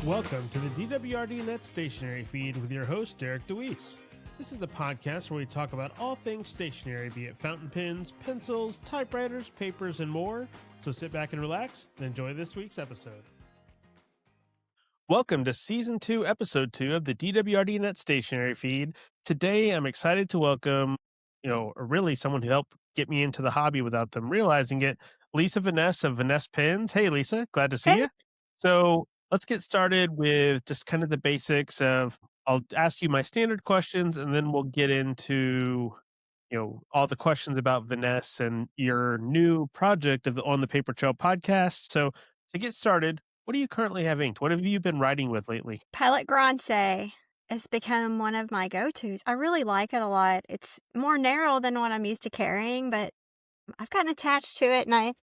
Welcome to the DWRD Net Stationery feed with your host, Derek DeWeese. This is a podcast where we talk about all things stationery, be it fountain pens, pencils, typewriters, papers, and more. So sit back and relax and enjoy this week's episode. Welcome to Season 2, Episode 2 of the DWRD Net Stationery feed. Today, I'm excited to welcome, really someone who helped get me into the hobby without them realizing it, Lisa Vanness of Vanness Pens. Hey, Lisa, glad to see you. So let's get started with just kind of the basics of, I'll ask you my standard questions, and then we'll get into, all the questions about Vanness and your new project of the On the Paper Trail podcast. So to get started, what do you currently have inked? What have you been writing with lately? Pilot Grande has become one of my go-tos. I really like it a lot. It's more narrow than what I'm used to carrying, but I've gotten attached to it, and I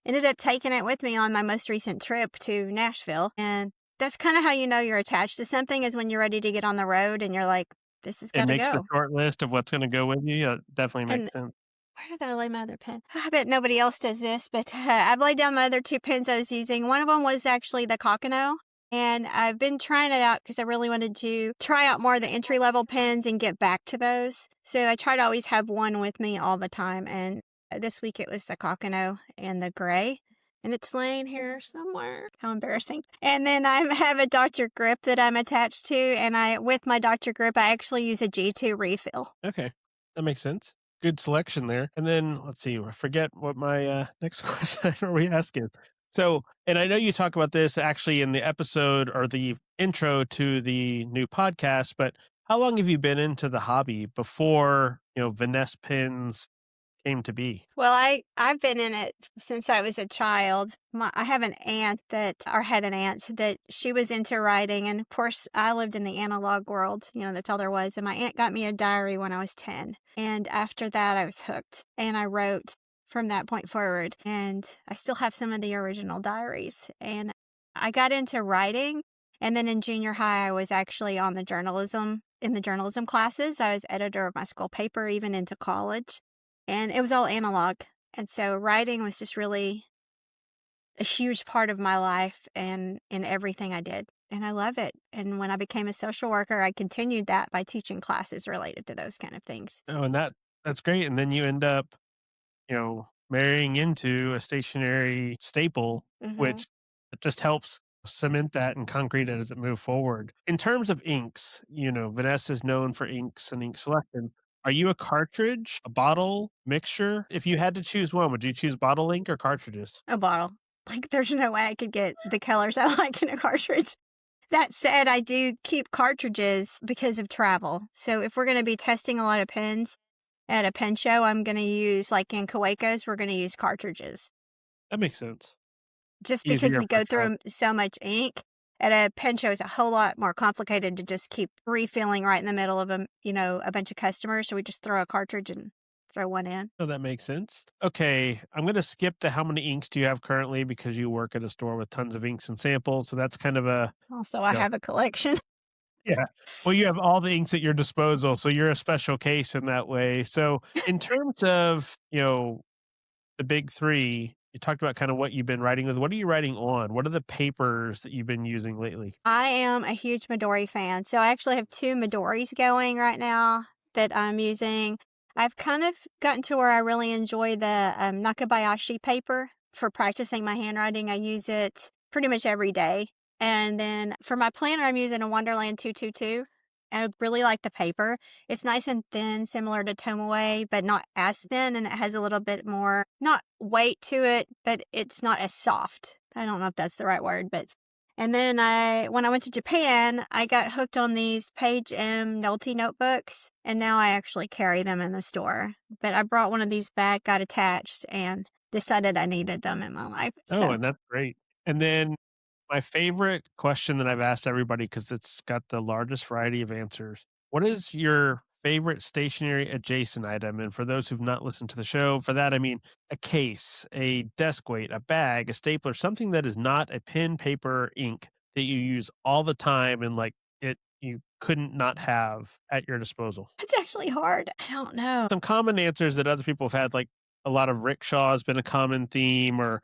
ended up taking it with me on my most recent trip to Nashville. And that's kind of how you know you're attached to something, is when you're ready to get on the road and you're like, this has got to go. It makes the short list of what's going to go with you. Yeah, definitely makes sense. Where did I lay my other pen? I bet nobody else does this, but I've laid down my other two pens I was using. One of them was actually the Cockano, and I've been trying it out because I really wanted to try out more of the entry-level pens and get back to those. So I try to always have one with me all the time, and this week it was the Cockano and the gray, and it's laying here somewhere. How embarrassing. And then I have a Dr. Grip that I'm attached to, and with my Dr. Grip, I actually use a G2 refill. Okay, that makes sense. Good selection there. And then, let's see, I forget what my next question are we asking. So, and I know you talk about this actually in the episode or the intro to the new podcast, but how long have you been into the hobby before, Vanness Pens came to be? Well, I've been in it since I was a child. I have an aunt had an aunt that she was into writing. And of course, I lived in the analog world. That's all there was. And my aunt got me a diary when I was 10. And after that, I was hooked. And I wrote from that point forward. And I still have some of the original diaries. And I got into writing. And then in junior high, I was actually in the journalism classes. I was editor of my school paper, even into college. And it was all analog. And so writing was just really a huge part of my life and in everything I did. And I love it. And when I became a social worker, I continued that by teaching classes related to those kind of things. Oh, and that's great. And then you end up, marrying into a stationery staple, which just helps cement that and concrete it as it moves forward. In terms of inks, Vanness is known for inks and ink selection. Are you a cartridge, a bottle, mixture? If you had to choose one, would you choose bottle ink or cartridges? A bottle. There's no way I could get the colors I like in a cartridge. That said, I do keep cartridges because of travel. So if we're going to be testing a lot of pens at a pen show, I'm going to use, like in Kaweco's, we're going to use cartridges. That makes sense. Just because we go through so much ink. At a pen show, it's a whole lot more complicated to just keep refilling right in the middle of a bunch of customers. So we just throw a cartridge and throw one in. Oh, that makes sense. Okay, I'm going to skip the how many inks do you have currently because you work at a store with tons of inks and samples. So that's kind of a... Also, I have a collection. Yeah. Well, you have all the inks at your disposal. So you're a special case in that way. So in terms of, the big three... You talked about kind of what you've been writing with. What are you writing on? What are the papers that you've been using lately? I am a huge Midori fan. So I actually have two Midoris going right now that I'm using. I've kind of gotten to where I really enjoy the Nakabayashi paper for practicing my handwriting. I use it pretty much every day. And then for my planner, I'm using a Wonderland 222. I really like the paper. It's nice and thin, similar to Tomoe, but not as thin, and it has a little bit more, not weight to it, but it's not as soft. I don't know if that's the right word, but... And then when I went to Japan, I got hooked on these Page M Nolte notebooks, and now I actually carry them in the store. But I brought one of these back, got attached, and decided I needed them in my life. Oh, and that's great. And then my favorite question that I've asked everybody, because it's got the largest variety of answers. What is your favorite stationery adjacent item? And for those who've not listened to the show, for that, I mean a case, a desk weight, a bag, a stapler, something that is not a pen, paper, ink that you use all the time and you couldn't not have at your disposal. It's actually hard. I don't know. Some common answers that other people have had, like a lot of rickshaw has been a common theme, or,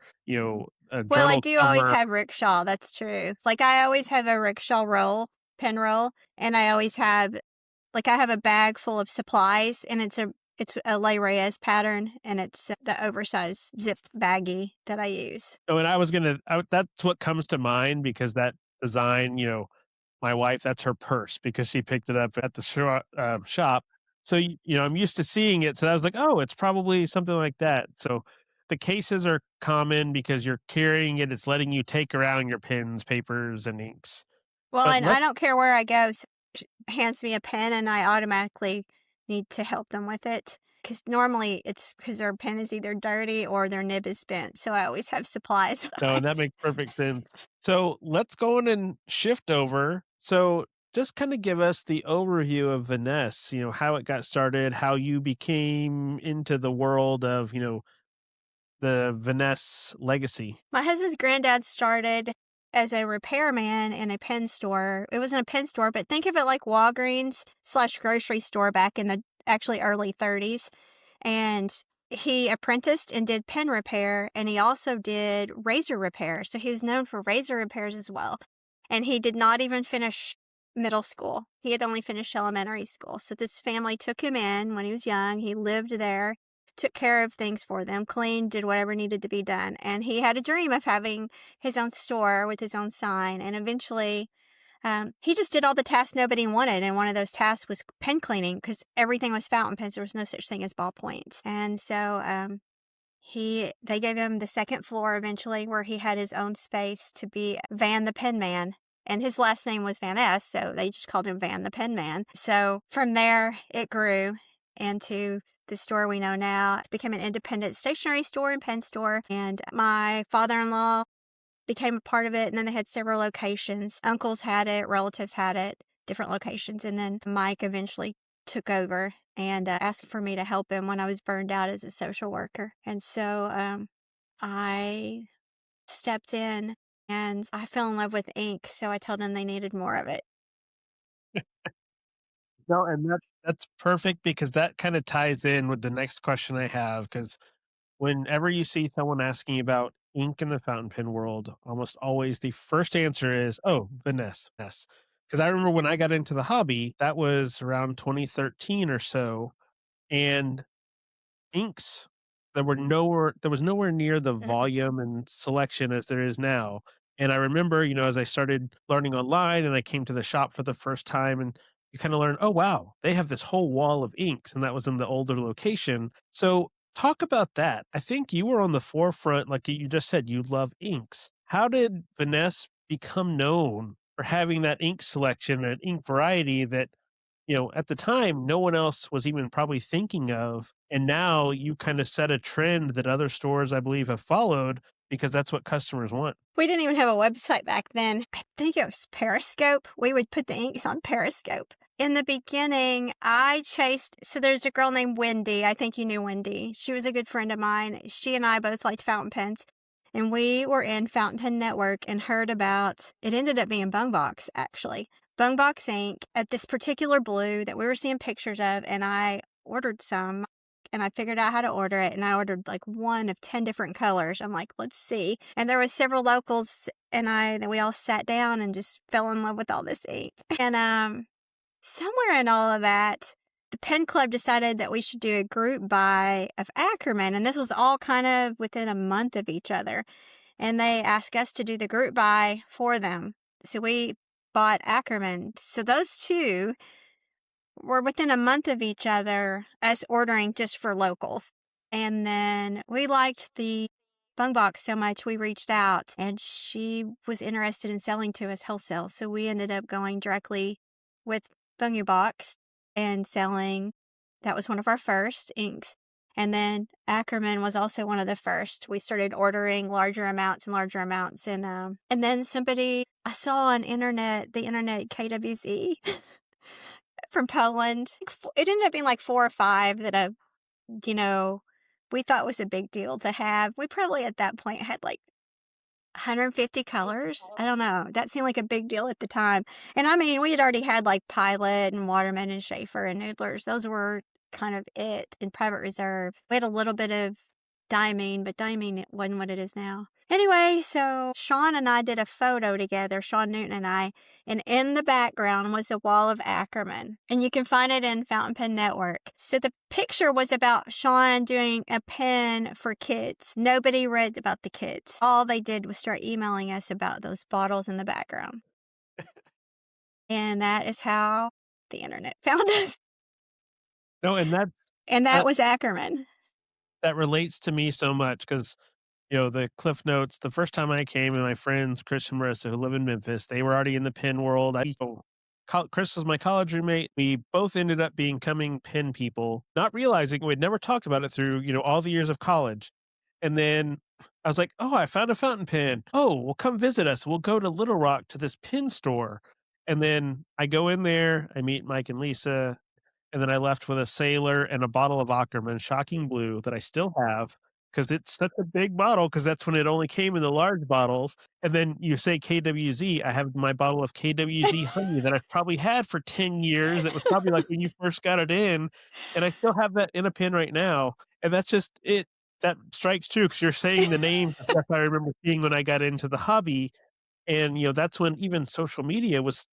a Well, I journal do always cover. have rickshaw, that's true. Like, I always have a rickshaw roll, pen roll, and I always have like, I have a bag full of supplies, and it's a Le Reyes pattern, and it's the oversized zip baggie that I use. Oh, and I was gonna that's what comes to mind because that design, my wife, that's her purse because she picked it up at the shop. So, I'm used to seeing it. So I was like, oh, it's probably something like that. So the cases are common because you're carrying it. It's letting you take around your pens, papers, and inks. Well, But and I don't care where I go, hands me a pen, and I automatically need to help them with it. Because normally it's because their pen is either dirty or their nib is bent, so I always have supplies with no, and that us. makes perfect sense. So let's go on and shift over. So just kind of give us the overview of Vanness, how it got started, how you became into the world of, the Vanness legacy. My husband's granddad started as a repairman in a pen store. It wasn't a pen store, but think of it like Walgreens slash grocery store back in the actually early 30s. And he apprenticed and did pen repair, and he also did razor repair. So he was known for razor repairs as well. And he did not even finish middle school. He had only finished elementary school. So this family took him in when he was young. He lived there, took care of things for them, cleaned, did whatever needed to be done. And he had a dream of having his own store with his own sign. And eventually, he just did all the tasks nobody wanted. And one of those tasks was pen cleaning because everything was fountain pens. There was no such thing as ballpoints. And so they gave him the second floor eventually where he had his own space to be Van the Pen Man. And his last name was Vanness, so they just called him Van the Pen Man. So from there, it grew into the store we know now. It became an independent stationery store and pen store. And my father-in-law became a part of it. And then they had several locations. Uncles had it, relatives had it, different locations. And then Mike eventually took over and asked for me to help him when I was burned out as a social worker. And so I stepped in and I fell in love with ink. So I told them they needed more of it. No, and that's perfect because that kind of ties in with the next question I have. Because whenever you see someone asking about ink in the fountain pen world, almost always the first answer is, "Oh, Vanness." Because I remember when I got into the hobby, that was around 2013 or so, and inks there was nowhere near the volume and selection as there is now. And I remember, as I started learning online and I came to the shop for the first time, and you kind of learn, oh wow, they have this whole wall of inks, and that was in the older location. So talk about that. I think you were on the forefront, like you just said, you love inks. How did Vanness become known for having that ink selection and ink variety that at the time, no one else was even probably thinking of. And now you kind of set a trend that other stores, I believe, have followed because that's what customers want. We didn't even have a website back then. I think it was Periscope. We would put the inks on Periscope. In the beginning, so there's a girl named Wendy. I think you knew Wendy. She was a good friend of mine. She and I both liked fountain pens. And we were in Fountain Pen Network and heard about, it ended up being Bungbox, actually. Bungbox ink at this particular blue that we were seeing pictures of, and I ordered some and I figured out how to order it, and I ordered like one of 10 different colors. I'm like, let's see. And there was several locals, and we all sat down and just fell in love with all this ink. And somewhere in all of that, the pen club decided that we should do a group buy of Ackerman, and this was all kind of within a month of each other. And they asked us to do the group buy for them. So we bought Ackerman. So those two were within a month of each other, us ordering just for locals. And then we liked the Bung Box so much, we reached out and she was interested in selling to us wholesale. So we ended up going directly with Bungu Box and selling. That was one of our first inks. And then Ackerman was also one of the first. We started ordering larger amounts and larger amounts. And then somebody I saw on the internet KWZ from Poland. It ended up being like 4 or 5 that you know, we thought was a big deal to have. We probably at that point had like 150 colors. I don't know. That seemed like a big deal at the time. And I mean, we had already had like Pilot and Waterman and Schaefer and Noodlers. Those were kind of it in Private Reserve. We had a little bit of Diamine, but Diamine wasn't what it is now. Anyway, so Sean and I did a photo together, Sean Newton and I, and in the background was a wall of Ackerman. And you can find it in Fountain Pen Network. So the picture was about Sean doing a pen for kids. Nobody read about the kids. All they did was start emailing us about those bottles in the background. And that is how the internet found us. No, and And that that was Ackerman. that relates to me so much because the Cliff Notes, the first time I came and my friends, Chris and Marissa, who live in Memphis, they were already in the pen world. Chris was my college roommate. We both ended up becoming pen people, not realizing we'd never talked about it through, all the years of college. And then I was like, oh, I found a fountain pen. Oh, well, come visit us. We'll go to Little Rock to this pen store. And then I go in there, I meet Mike and Lisa, and then I left with a sailor and a bottle of Ackerman Shocking Blue that I still have because it's such a big bottle because that's when it only came in the large bottles. And then you say KWZ, I have my bottle of KWZ honey that I've probably had for 10 years. That was probably like when you first got it in. And I still have that in a pen right now. And that's just it. That strikes true because you're saying the names of stuff I remember seeing when I got into the hobby. And, that's when even social media was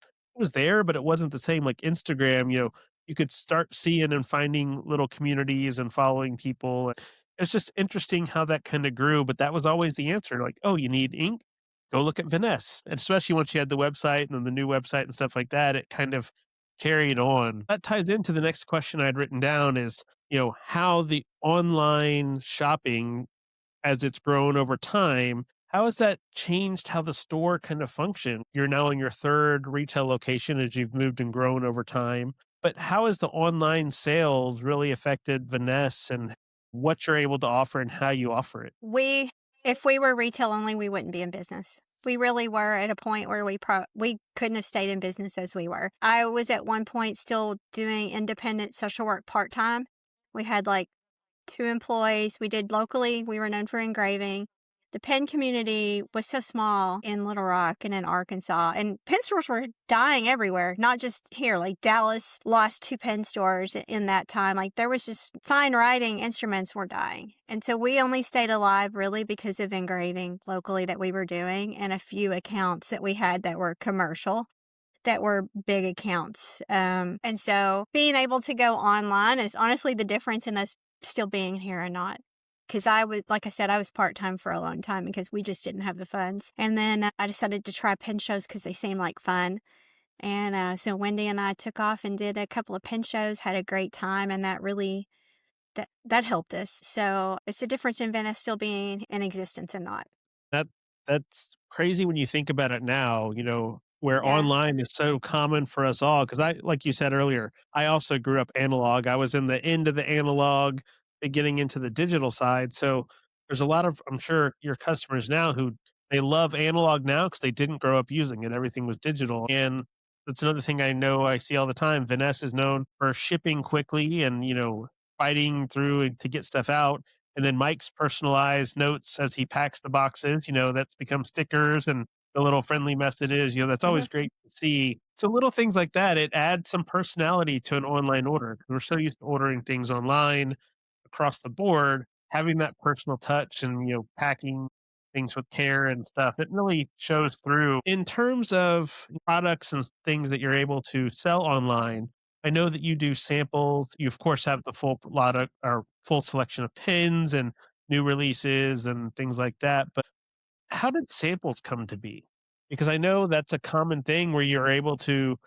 there, but it wasn't the same like Instagram, you could start seeing and finding little communities and following people. It's just interesting how that kind of grew, but that was always the answer. Like, oh, you need ink? Go look at Vanness. And especially once you had the website and then the new website and stuff like that, it kind of carried on. That ties into the next question I'd written down is, how the online shopping as it's grown over time, how has that changed how the store kind of functioned? You're now in your third retail location as you've moved and grown over time. But how has the online sales really affected Vanness and what you're able to offer and how you offer it? If we were retail only, we wouldn't be in business. We really were at a point where we couldn't have stayed in business as we were. I was at one point still doing independent social work part-time. We had like 2 employees. We did locally. We were known for engraving. The pen community was so small in Little Rock and in Arkansas, and pen stores were dying everywhere, not just here. Like Dallas lost 2 pen stores in that time. Like there was just fine writing instruments were dying. And so we only stayed alive really because of engraving locally that we were doing and a few accounts that we had that were commercial that were big accounts. And so being able to go online is honestly the difference in us still being here and not. Because like I said, I was part-time for a long time because we just didn't have the funds. And then I decided to try pen shows because they seemed like fun. And so Wendy and I took off and did a couple of pen shows, had a great time, and that really, that helped us. So it's the difference in Venice still being in existence and not. That that's crazy when you think about it now, where Yeah. online is so common for us all. Because I like you said earlier, I also grew up analog. I was in the end of the analog, getting into the digital side. So there's a lot of I'm sure your customers now who they love analog now because they didn't grow up using it. Everything was digital. And that's another thing I know I see all the time. Vanness is known for shipping quickly and, fighting through to get stuff out. And then Mike's personalized notes as he packs the boxes, that's become stickers and the little friendly messages, that's Mhm. always great to see. So little things like that, it adds some personality to an online order. We're so used to ordering things online across the board, having that personal touch and, packing things with care and stuff, it really shows through. In terms of products and things that you're able to sell online, I know that you do samples. You of course have the full lot of or full selection of pins and new releases and things like that. But how did samples come to be? Because I know that's a common thing where you're able to,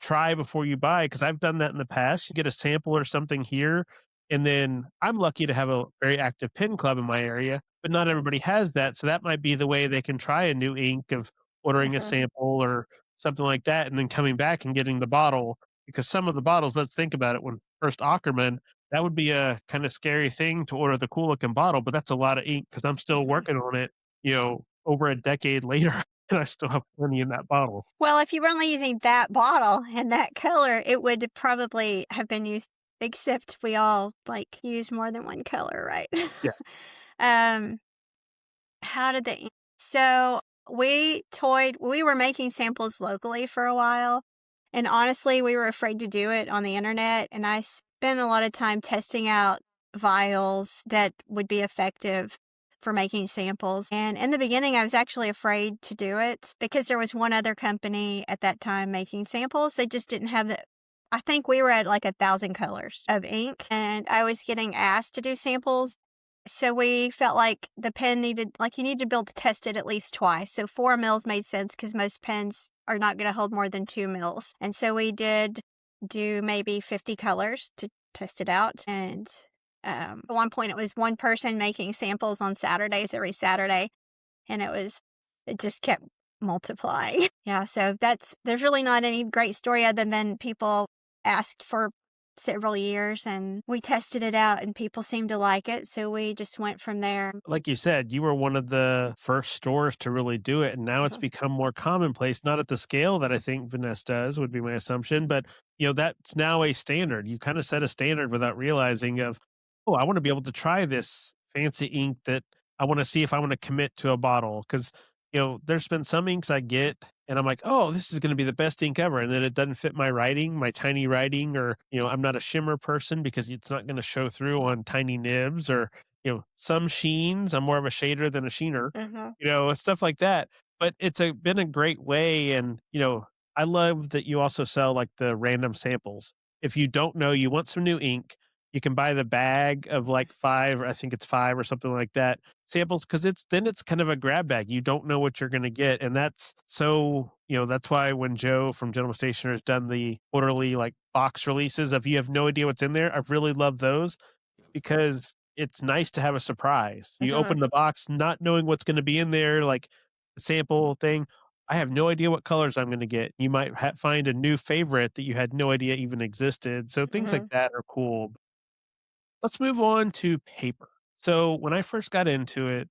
try before you buy. Because I've done that in the past. You get a sample or something here, and then I'm lucky to have a very active pen club in my area, but not everybody has that. So that might be the way they can try a new ink of ordering a Mhm. sample or something like that, and then coming back and getting the bottle. Because some of the bottles, let's think about it. When first Ackerman, that would be a kind of scary thing to order the cool looking bottle, but that's a lot of ink because I'm still Mhm. working on it over a decade later, and I still have plenty in that bottle. Well, if you were only using that bottle and that color, it would probably have been used, except we all like use more than one color, right? Yeah. um, how did the so we were making samples locally for a while, and honestly, we were afraid to do it on the internet, and I spent a lot of time testing out vials that would be effective for making samples. And in the beginning, I was actually afraid to do it because there was one other company at that time making samples. They just didn't have the I think we were at like 1,000 colors of ink, and I was getting asked to do samples. So we felt like the pen needed, like, you need to be able to test it at least twice. So 4 mils made sense because most pens are not going to hold more than 2 mils. And so we did do maybe 50 colors to test it out. And at one point, it was one person making samples on Saturdays every Saturday, and it just kept multiplying. Yeah, so there's really not any great story other than people asked for several years and we tested it out and people seemed to like it. So we just went from there. Like you said, you were one of the first stores to really do it, and now it's Mhm. become more commonplace, not at the scale that I think Vanness does, would be my assumption, but, that's now a standard. You kinda set a standard without realizing of, "Oh, I wanna be able to try this fancy ink that I wanna see if I wanna commit to a bottle." Because there's been some inks I get, and I'm like, "Oh, this is gonna be the best ink ever," and then it doesn't fit my writing, my tiny writing, or, I'm not a shimmer person because it's not gonna show through on tiny nibs, or some sheens. I'm more of a shader than a sheener, Mhm. stuff like that. But it's been a great way. And, I love that you also sell like the random samples. If you don't know, you want some new ink, you can buy the bag of like five, I think it's five or something like that samples, because it's kind of a grab bag. You don't know what you're going to get. And that's why when Joe from General Stationer has done the quarterly like box releases, if you have no idea what's in there, I've really loved those because it's nice to have a surprise. You Mhm. open the box not knowing what's gonna be in there, like, the sample thing. I have no idea what colors I'm gonna get. You might find a new favorite that you had no idea even existed, so things like Mhm. that are cool. Let's move on to paper. So, when I first got into it,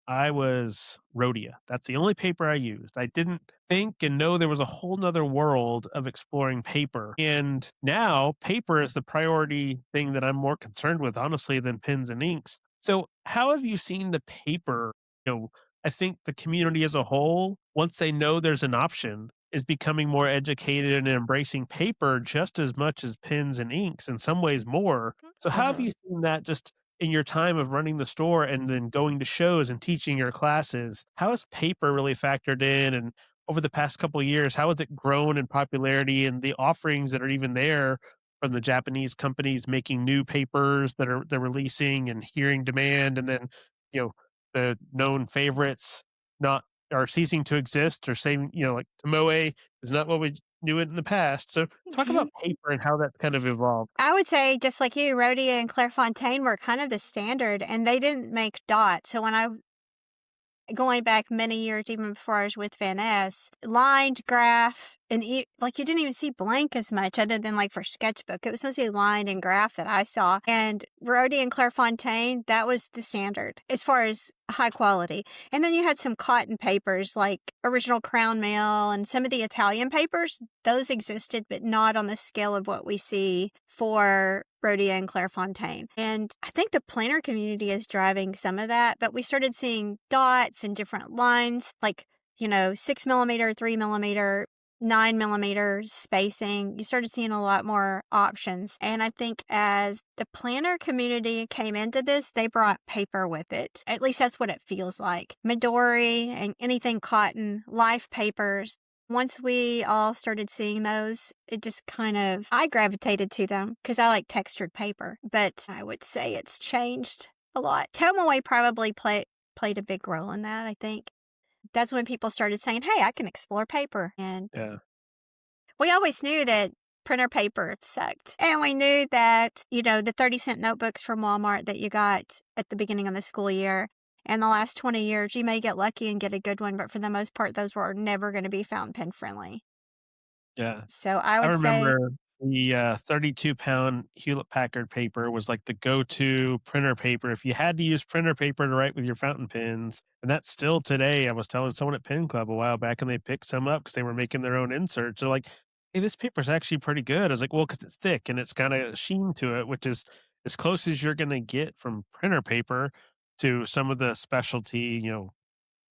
I was Rhodia. That's the only paper I used. I didn't think and know there was a whole nother world of exploring paper. And now paper is the priority thing that I'm more concerned with, honestly, than pens and inks. So, how have you seen the paper? You know, I think the community as a whole, once they know there's an option, is becoming more educated and embracing paper just as much as pens and inks, in some ways more. So, how have Mhm. you seen that just in your time of running the store and then going to shows and teaching your classes? How has paper really factored in? And over the past couple of years, how has it grown in popularity and the offerings that are even there from the Japanese companies making new papers that they're releasing and hearing demand, and then you know the known favorites not are ceasing to exist or saying, like Tomoe is not what we knew it in the past. So talk about paper and how that's kind of evolved. I would say, just like you, Rhodia and Clairefontaine were kind of the standard, and they didn't make dots. So when I going back many years, even before I was with Vanness, lined graph, and like you didn't even see blank as much other than like for sketchbook. It was mostly lined and graph that I saw. And Rhodey and Clairefontaine, that was the standard as far as high quality. And then you had some cotton papers like Original Crown Mail and some of the Italian papers. Those existed, but not on the scale of what we see for Rhodia and Clairefontaine. And I think the planner community is driving some of that, but we started seeing dots and different lines, like, 6 millimeter, 3 millimeter, 9 millimeter spacing. You started seeing a lot more options. And I think as the planner community came into this, they brought paper with it. At least that's what it feels like. Midori and anything cotton, life papers. Once we all started seeing those, it just I gravitated to them because I like textured paper. But I would say it's changed a lot. Tomoe probably played a big role in that, I think. That's when people started saying, hey, I can explore paper. And Yeah. we always knew that printer paper sucked. And we knew that, the 30-cent notebooks from Walmart that you got at the beginning of the school year, in the last 20 years, you may get lucky and get a good one, but for the most part, those were never going to be fountain pen friendly. Yeah. So I I would say, remember the, 32-pound Hewlett-Packard paper was like the go-to printer paper if you had to use printer paper to write with your fountain pens, and that's still today. I was telling someone at Pen Club a while back, and they picked some up because they were making their own inserts. They're like, "Hey, this paper's actually pretty good." I was like, "Well, because it's thick and it's got a sheen to it," which is as close as you're gonna get from printer paper to some of the specialty,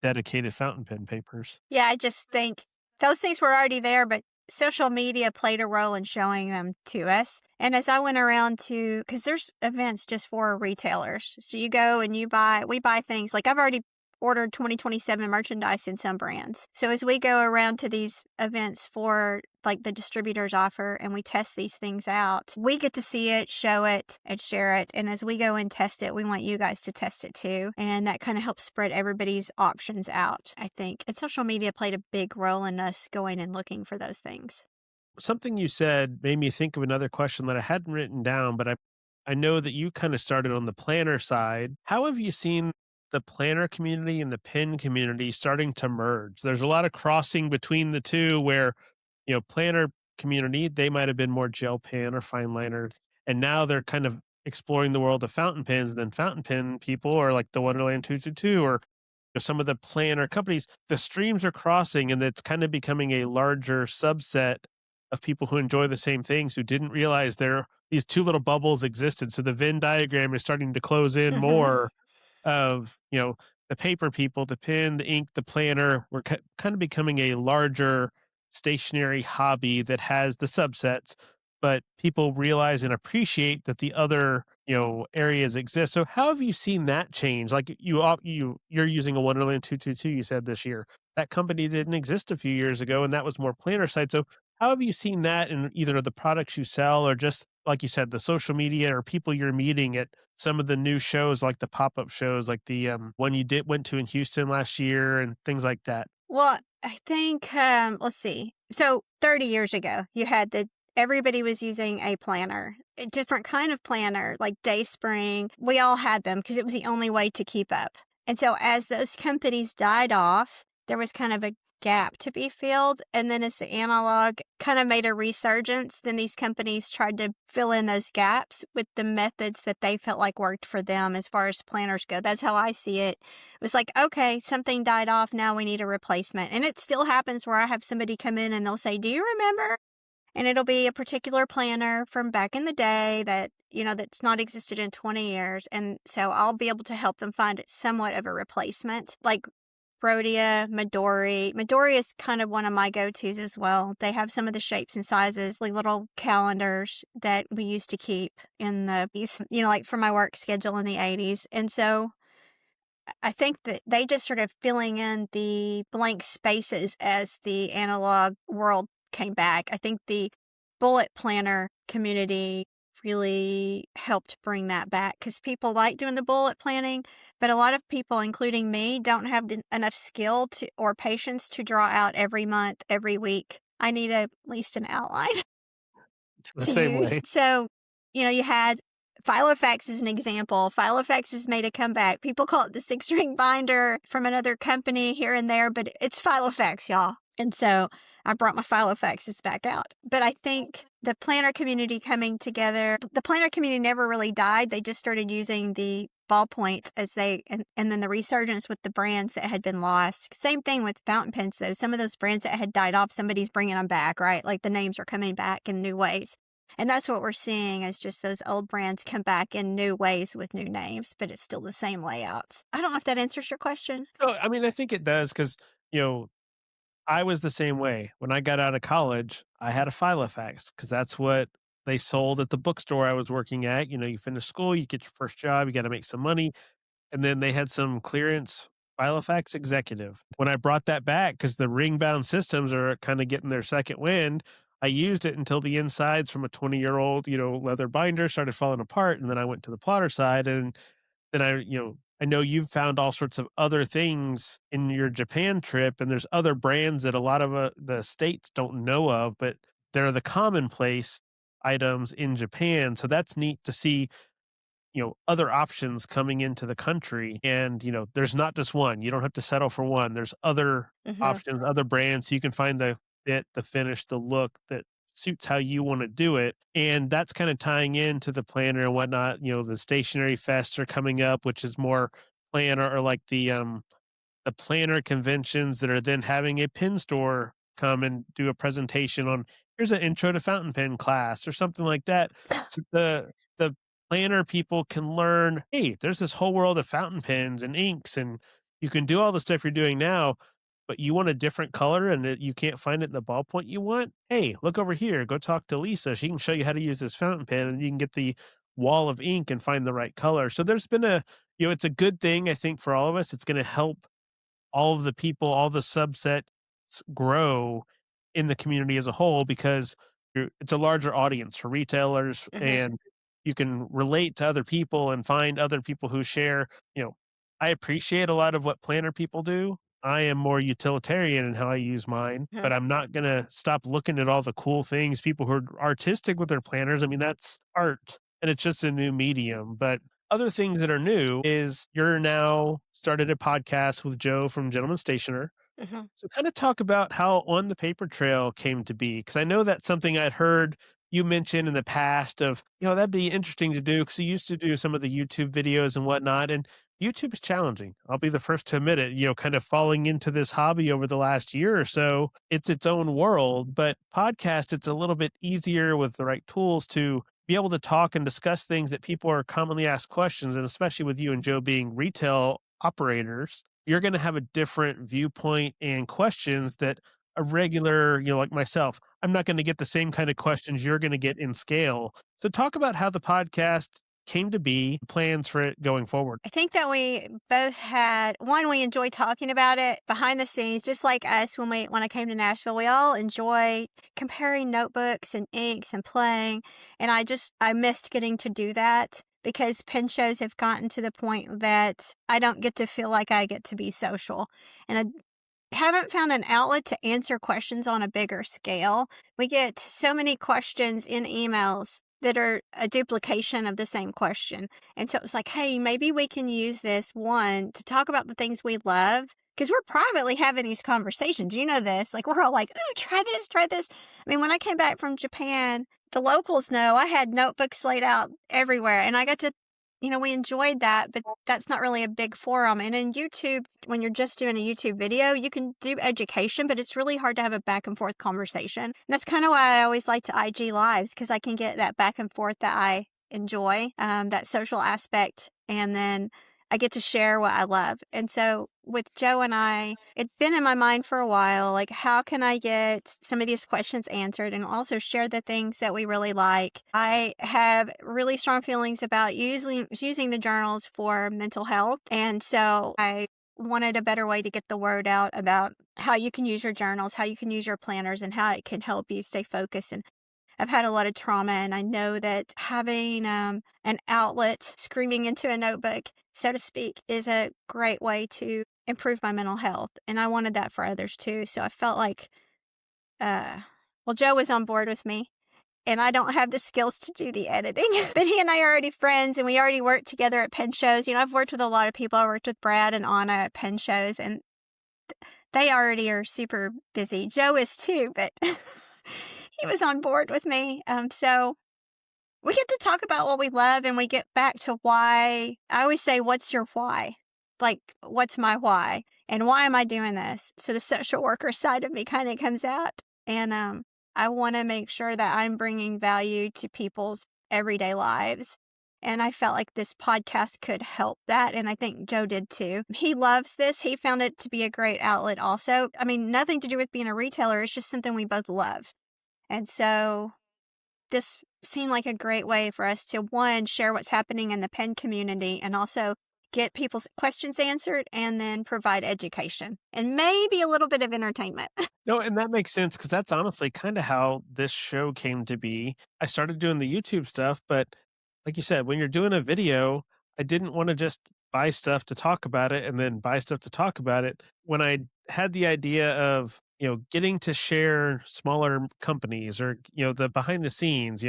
dedicated fountain pen papers. yeah, I just think those things were already there, but social media played a role in showing them to us. And as I went around to, because there's events just for retailers. So you go and we buy things like I've already ordered 2027 merchandise in some brands. So as we go around to these events for like the distributors offer and we test these things out, we get to see it, show it, and share it. And as we go and test it, we want you guys to test it too. And that kind of helps spread everybody's options out, I think. And social media played a big role in us going and looking for those things. Something you said made me think of another question that I hadn't written down, but I know that you kind of started on the planner side. How have you seen the planner community and the pen community starting to merge? There's a lot of crossing between the two where, planner community, they might have been more gel pen or fine liner, and now they're kind of exploring the world of fountain pens, and then fountain pen people are like the Wonderland 222 or some of the planner companies, the streams are crossing and it's kind of becoming a larger subset of people who enjoy the same things who didn't realize these two little bubbles existed. So the Venn diagram is starting to close in Mhm. more of, the paper people, the pen, the ink, the planner. We're kind of becoming a larger stationary hobby that has the subsets, but people realize and appreciate that the other, areas exist. So how have you seen that change? Like you're using a Wonderland 222, you said this year. That company didn't exist a few years ago, and that was more planner side. So how have you seen that in either the products you sell or just like you said, the social media or people you're meeting at some of the new shows, like the pop-up shows, like the, one you went to in Houston last year and things like that. Well, I think, let's see. So 30 years ago, you had everybody was using a planner, a different kind of planner, like Dayspring. We all had them because it was the only way to keep up. And so as those companies died off, there was kind of a gap to be filled. And then as the analog kind of made a resurgence, then these companies tried to fill in those gaps with the methods that they felt like worked for them as far as planners go. That's how I see it. It was like, okay, something died off. Now we need a replacement. And it still happens where I have somebody come in and they'll say, do you remember? And it'll be a particular planner from back in the day that, that's not existed in 20 years. And so I'll be able to help them find somewhat of a replacement. Like Rhodia, Midori. Midori is kind of one of my go-tos as well. They have some of the shapes and sizes, like little calendars that we used to keep in like for my work schedule in the 80s. And so I think that they just sort of filling in the blank spaces as the analog world came back. I think the bullet planner community really helped bring that back because people like doing the bullet planning, but a lot of people, including me, don't have enough skill to or patience to draw out every month, every week. I need at least an outline The to same use. way. So, you had Filofax as an example. Filofax has made a comeback. People call it the six-ring binder from another company here and there, but it's Filofax, y'all. And so I brought my Filofaxes back out. But I think the planner community coming together, the planner community never really died. They just started using the ballpoints and then the resurgence with the brands that had been lost. Same thing with fountain pens, though. Some of those brands that had died off, somebody's bringing them back, right? Like the names are coming back in new ways. And that's what we're seeing is just those old brands come back in new ways with new names, but it's still the same layouts. I don't know if that answers your question. No, I mean, I think it does because, you know, I was the same way. When I got out of college, I had a Filofax because that's what they sold at the bookstore I was working at. You finish school, you get your first job, you got to make some money. And then they had some clearance Filofax Executive. When I brought that back, because the ring bound systems are kind of getting their second wind, I used it until the insides from a 20-year-old, leather binder started falling apart. And then I went to the plotter side. And then I know you've found all sorts of other things in your Japan trip, and there's other brands that a lot of the states don't know of, but they're the commonplace items in Japan. So that's neat to see other options coming into the country. And, there's not just one. You don't have to settle for one. There's other Hmm. options, other brands. So you can find the fit, the finish, the look that suits how you want to do it. And that's kind of tying into the planner and whatnot. The stationery fests are coming up, which is more planner or like the planner conventions that are then having a pen store come and do a presentation on here's an intro to fountain pen class or something like that. So the planner people can learn, hey, there's this whole world of fountain pens and inks and you can do all the stuff you're doing now. but you want a different color and you can't find it in the ballpoint you want. Hey, look over here. Go talk to Lisa. She can show you how to use this fountain pen and you can get the wall of ink and find the right color. So there's been it's a good thing, I think, for all of us. It's going to help all of the people, all the subsets grow in the community as a whole because it's a larger audience for retailers Mhm. and you can relate to other people and find other people who share, you know, I appreciate a lot of what planner people do. I am more utilitarian in how I use mine, Mhm. but I'm not going to stop looking at all the cool things, people who are artistic with their planners. I mean, that's art and it's just a new medium. But other things that are new is you're now started a podcast with Joe from Gentleman Stationer. Mhm. So kind of talk about how On the Paper Trail came to be, because I know that's something I'd heard you mention in the past of, that'd be interesting to do because you used to do some of the YouTube videos and whatnot. And YouTube is challenging. I'll be the first to admit it, kind of falling into this hobby over the last year or so. It's its own world, but podcast, it's a little bit easier with the right tools to be able to talk and discuss things that people are commonly asked questions. And especially with you and Joe being retail operators, you're going to have a different viewpoint and questions that a regular, like myself, I'm not going to get the same kind of questions you're going to get in scale. So talk about how the podcast came to be, plans for it going forward. I think that we both had one, we enjoy talking about it behind the scenes, just like us when I came to Nashville. We all enjoy comparing notebooks and inks and playing. And I missed getting to do that because pen shows have gotten to the point that I don't get to feel like I get to be social. And I haven't found an outlet to answer questions on a bigger scale. We get so many questions in emails that are a duplication of the same question. And so it was like, hey, maybe we can use this one to talk about the things we love. Because we're privately having these conversations. You know this. Like, we're all like, ooh, try this, try this. I mean, when I came back from Japan, the locals know I had notebooks laid out everywhere. And I got to, we enjoyed that, but that's not really a big forum. And in YouTube, when you're just doing a YouTube video, you can do education, but it's really hard to have a back and forth conversation. And that's kind of why I always like to IG lives, because I can get that back and forth that I enjoy, that social aspect. And then I get to share what I love. And so with Joe and I, it's been in my mind for a while, like, how can I get some of these questions answered and also share the things that we really like? I have really strong feelings about using the journals for mental health. And so I wanted a better way to get the word out about how you can use your journals, how you can use your planners, and how it can help you stay focused. And I've had a lot of trauma, and I know that having an outlet screaming into a notebook, so to speak, is a great way to improve my mental health. And I wanted that for others too. So I felt like, Joe was on board with me, and I don't have the skills to do the editing, but he and I are already friends, and we already worked together at pen shows. I've worked with a lot of people. I worked with Brad and Anna at pen shows, and they already are super busy. Joe is too, but he was on board with me. So we get to talk about what we love, and we get back to why. I always say, what's your why? Like, what's my why? And why am I doing this? So the social worker side of me kind of comes out. And I want to make sure that I'm bringing value to people's everyday lives. And I felt like this podcast could help that. And I think Joe did too. He loves this. He found it to be a great outlet also. I mean, nothing to do with being a retailer. It's just something we both love. And so this seemed like a great way for us to, one, share what's happening in the pen community, and also get people's questions answered, and then provide education and maybe a little bit of entertainment. No, and that makes sense because that's honestly kind of how this show came to be. I started doing the YouTube stuff, but like you said, when you're doing a video, I didn't want to just buy stuff to talk about it and then buy stuff to talk about it. When I had the idea of, getting to share smaller companies or, the behind the scenes,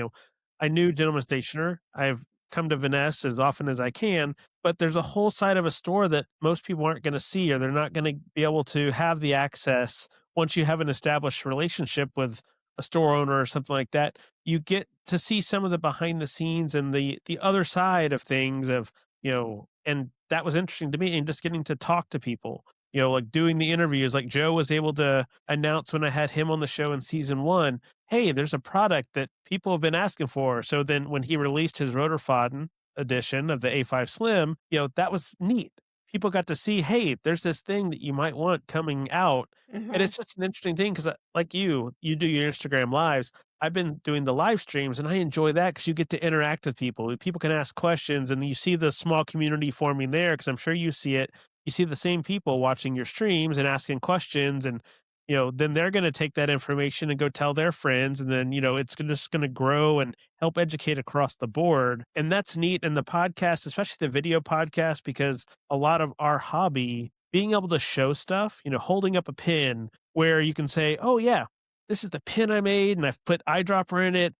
I knew Gentleman Stationer. I've come to Vanness as often as I can, but there's a whole side of a store that most people aren't going to see, or they're not going to be able to have the access once you have an established relationship with a store owner or something like that. You get to see some of the behind the scenes and the other side of things of, and that was interesting to me, and just getting to talk to people, like doing the interviews, like Joe was able to announce when I had him on the show in season 1, hey, there's a product that people have been asking for. So then when he released his Rotorfaden edition of the A5 Slim, that was neat. people got to see, hey, there's this thing that you might want coming out. And Mhm. it's just an interesting thing because, like you do your Instagram lives. I've been doing the live streams and I enjoy that because you get to interact with people. People can ask questions and you see the small community forming there because I'm sure you see it. You see the same people watching your streams and asking questions and then they're going to take that information and go tell their friends and then it's just going to grow and help educate across the board, and that's neat. And the podcast, especially the video podcast, because a lot of our hobby, being able to show stuff, holding up a pin where you can say, oh yeah, this is the pin I made and I've put eyedropper in it,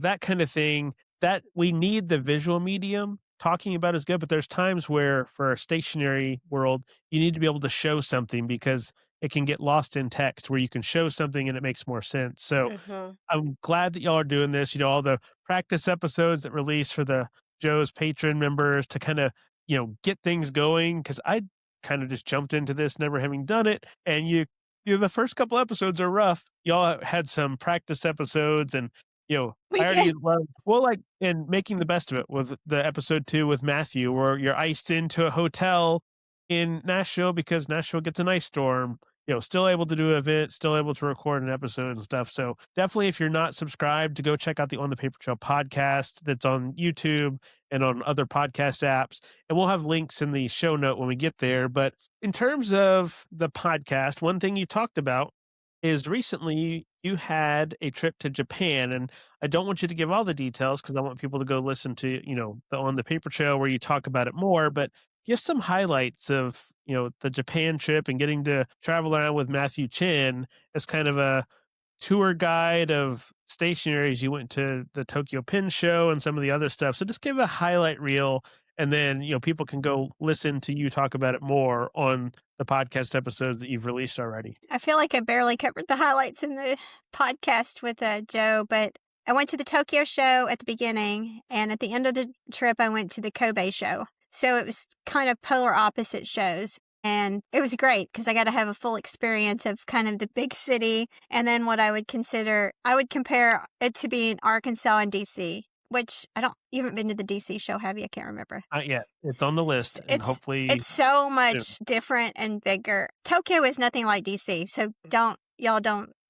that kind of thing. That we need the visual medium. Talking about is good, but there's times where for a stationary world you need to be able to show something because it can get lost in text where you can show something and it makes more sense. So Mhm. I'm glad that y'all are doing this, all the practice episodes that release for the Joe's patron members to kind of, get things going. Cause I kind of just jumped into this, never having done it. And the first couple episodes are rough. Y'all had some practice episodes and, We I already did. love, well, like, and making the best of it with the episode 2 with Matthew, where you're iced into a hotel in Nashville because Nashville gets an ice storm, still able to do an event, still able to record an episode and stuff. So definitely, if you're not subscribed, to go check out the On the Paper Trail podcast that's on YouTube and on other podcast apps. And we'll have links in the show note when we get there. But in terms of the podcast, one thing you talked about is recently you had a trip to Japan. And I don't want you to give all the details because I want people to go listen to, the On the Paper Trail where you talk about it more. But give some highlights of the Japan trip and getting to travel around with Matthew Chin as kind of a tour guide of stationaries. You went to the Tokyo Pen Show and some of the other stuff. So just give a highlight reel, and then people can go listen to you talk about it more on the podcast episodes that you've released already. I feel like I barely covered the highlights in the podcast with Joe, but I went to the Tokyo show at the beginning, and at the end of the trip, I went to the Kobe show. So it was kind of polar opposite shows. And it was great because I got to have a full experience of kind of the big city and then what I would compare it to being Arkansas and DC, which you haven't been to the DC show, have you? I can't remember. Not yet. It's on the list, and It's hopefully so soon. much different and bigger. Tokyo is nothing like DC, so don't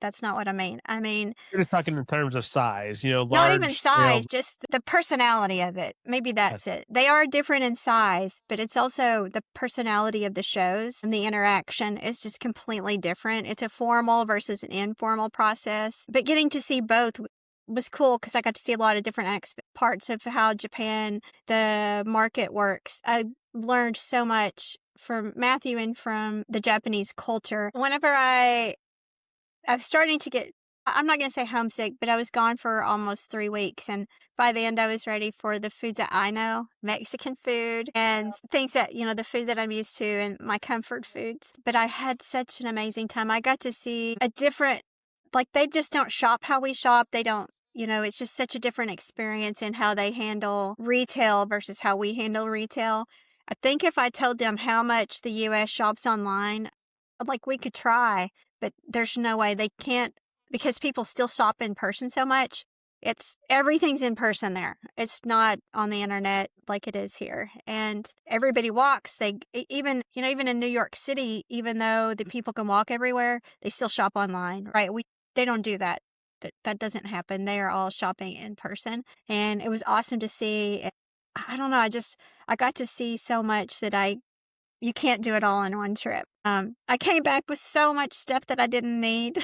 that's not what I mean. I mean, You're just talking in terms of size, not even large scale. size, just the personality of it. Maybe that's it. They are different in size, but it's also the personality of the shows and the interaction is just completely different. It's a formal versus an informal process. But getting to see both was cool because I got to see a lot of different parts of how Japan, the market works. I learned so much from Matthew and from the Japanese culture. Whenever I'm starting to get, I'm not going to say homesick, but I was gone for almost 3 weeks. And by the end, I was ready for the foods that I know, Mexican food and things that, the food that I'm used to and my comfort foods. But I had such an amazing time. I got to see a different, like, they just don't shop how we shop. They don't, it's just such a different experience in how they handle retail versus how we handle retail. I think if I told them how much the US shops online, like, we could try, but there's no way they can't because people still shop in person so much. Everything's in person there. It's not on the internet like it is here. And everybody walks. Even in New York City, even though the people can walk everywhere, they still shop online, right? They don't do that. That doesn't happen. They are all shopping in person. And it was awesome to see. I don't know. I got to see so much that you can't do it all in one trip. I came back with so much stuff that I didn't need.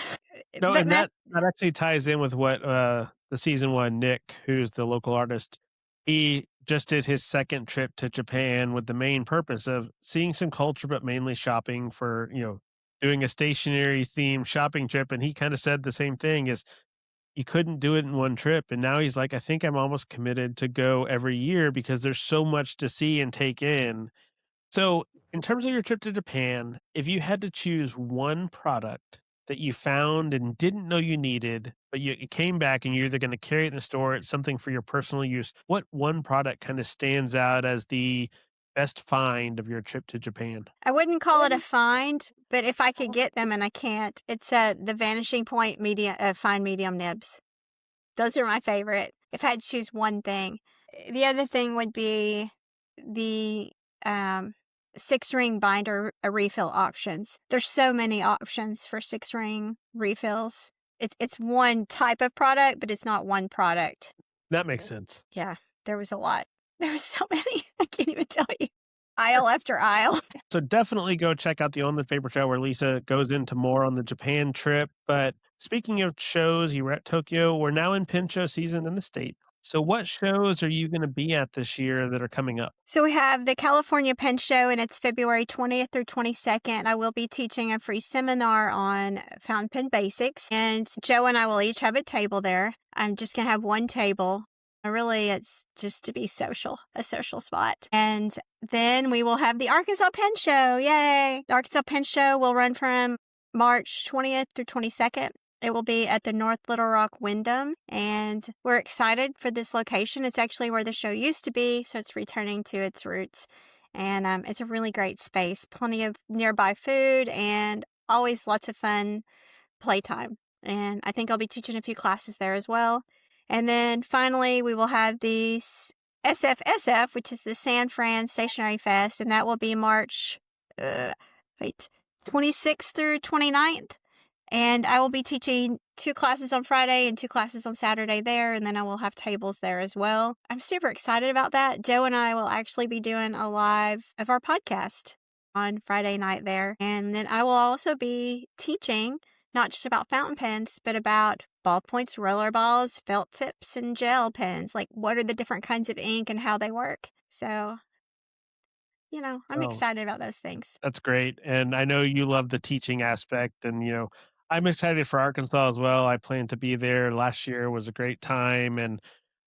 No, But and that actually ties in with what, the season 1 Nick, who's the local artist, he just did his second trip to Japan with the main purpose of seeing some culture, but mainly shopping for, doing a stationary themed shopping trip, and he kinda said the same thing is he couldn't do it in one trip, and now he's like, "I think I'm almost committed to go every year because there's so much to see and take in." So, in terms of your trip to Japan, if you had to choose one product that you found and didn't know you needed, but you it came back and you're either going to carry it in the store, it's something for your personal use, what one product kind of stands out as the best find of your trip to Japan? I wouldn't call it a find, but if I could get them and I can't, it's the Vanishing Point fine medium nibs. Those are my favorite. If I had to choose one thing, the other thing would be the 6-ring binder refill options. There's so many options for 6-ring refills. It's one type of product, but it's not one product. That makes sense. Yeah, there was a lot. There was so many. I can't even tell you. Aisle after aisle. So definitely go check out the On the Paper Trail where Lisa goes into more on the Japan trip. But speaking of shows, you were at Tokyo. We're now in pin show season in the state. So what shows are you going to be at this year that are coming up? So we have the California Pen Show, and it's February 20th through 22nd. I will be teaching a free seminar on fountain pen basics, and Joe and I will each have a table there. I'm just going to have one table. Really, it's just to be social, a social spot. And then we will have the Arkansas Pen Show. Yay! The Arkansas Pen Show will run from March 20th through 22nd. It will be at the North Little Rock Wyndham, and we're excited for this location. It's actually where the show used to be, so it's returning to its roots. And it's a really great space. Plenty of nearby food and always lots of fun playtime. And I think I'll be teaching a few classes there as well. And then finally, we will have the SFSF, which is the San Fran Stationery Fest, and that will be March 26th through 29th. And I will be teaching 2 classes on Friday and 2 classes on Saturday there, and then I will have tables there as well. I'm super excited about that. Joe and I will actually be doing a live of our podcast on Friday night there. And then I will also be teaching not just about fountain pens, but about ballpoints, roller balls, felt tips, and gel pens. Like, what are the different kinds of ink and how they work? So, I'm Oh, excited about those things. that's great. And I know you love the teaching aspect. And, I'm excited for Arkansas as well. I plan to be there. Last year was a great time. And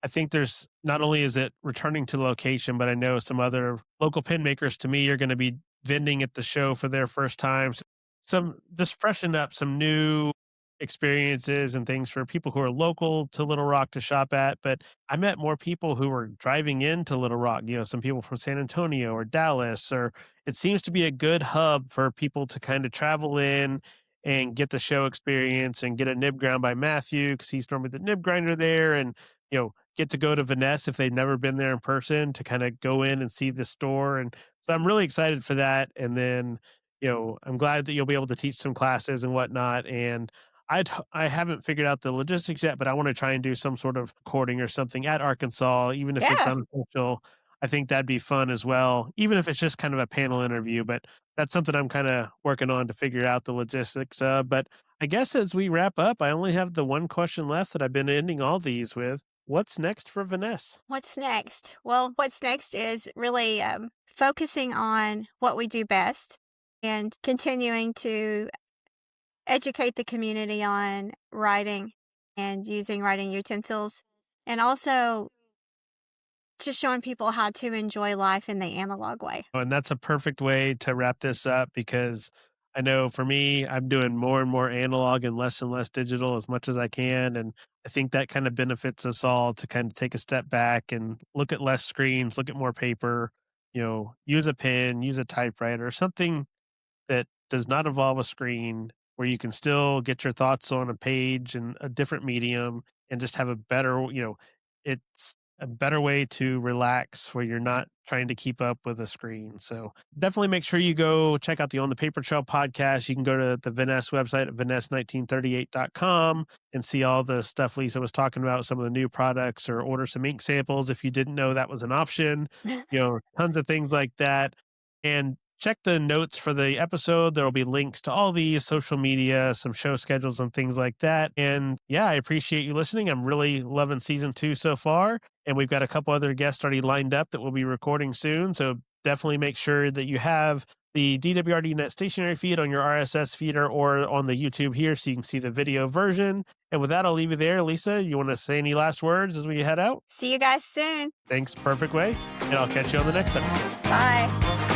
I think there's not only is it returning to the location, but I know some other local pen makers to me are going to be vending at the show for their first time. Some just freshen up some new experiences and things for people who are local to Little Rock to shop at. But I met more people who were driving into Little Rock, some people from San Antonio or Dallas, or it seems to be a good hub for people to kind of travel in and get the show experience and get a nib ground by Matthew because he's normally the nib grinder there, and get to go to Vanness if they've never been there in person to kind of go in and see the store. And so I'm really excited for that. And then I'm glad that you'll be able to teach some classes and whatnot. And I haven't figured out the logistics yet, but I want to try and do some sort of recording or something at Arkansas, even if it's Yeah. unofficial. I think that'd be fun as well, even if it's just kind of a panel interview. But that's something I'm kind of working on to figure out the logistics of. But I guess as we wrap up, I only have the one question left that I've been ending all these with. What's next for Vanness? What's next? Well, what's next is really focusing on what we do best and continuing to educate the community on writing and using writing utensils, and also just showing people how to enjoy life in the analog way. And that's a perfect way to wrap this up because I know for me, I'm doing more and more analog and less digital as much as I can. And I think that kind of benefits us all to kind of take a step back and look at less screens, look at more paper, use a pen, use a typewriter, something that does not involve a screen where you can still get your thoughts on a page and a different medium and just have a better, it's a better way to relax where you're not trying to keep up with a screen. So definitely make sure you go check out the On the Paper Trail podcast. You can go to the Vanness website at vanness1938.com and see all the stuff Lisa was talking about, some of the new products, or order some ink samples if you didn't know that was an option, tons of things like that. And check the notes for the episode. There will be links to all these social media, some show schedules and things like that. And yeah, I appreciate you listening. I'm really loving season 2 so far. And we've got a couple other guests already lined up that we'll be recording soon. So definitely make sure that you have the DWRD Net stationary feed on your RSS feeder or on the YouTube here so you can see the video version. And with that, I'll leave you there. Lisa, you want to say any last words as we head out? See you guys soon. Thanks, perfect way. And I'll catch you on the next episode. Bye.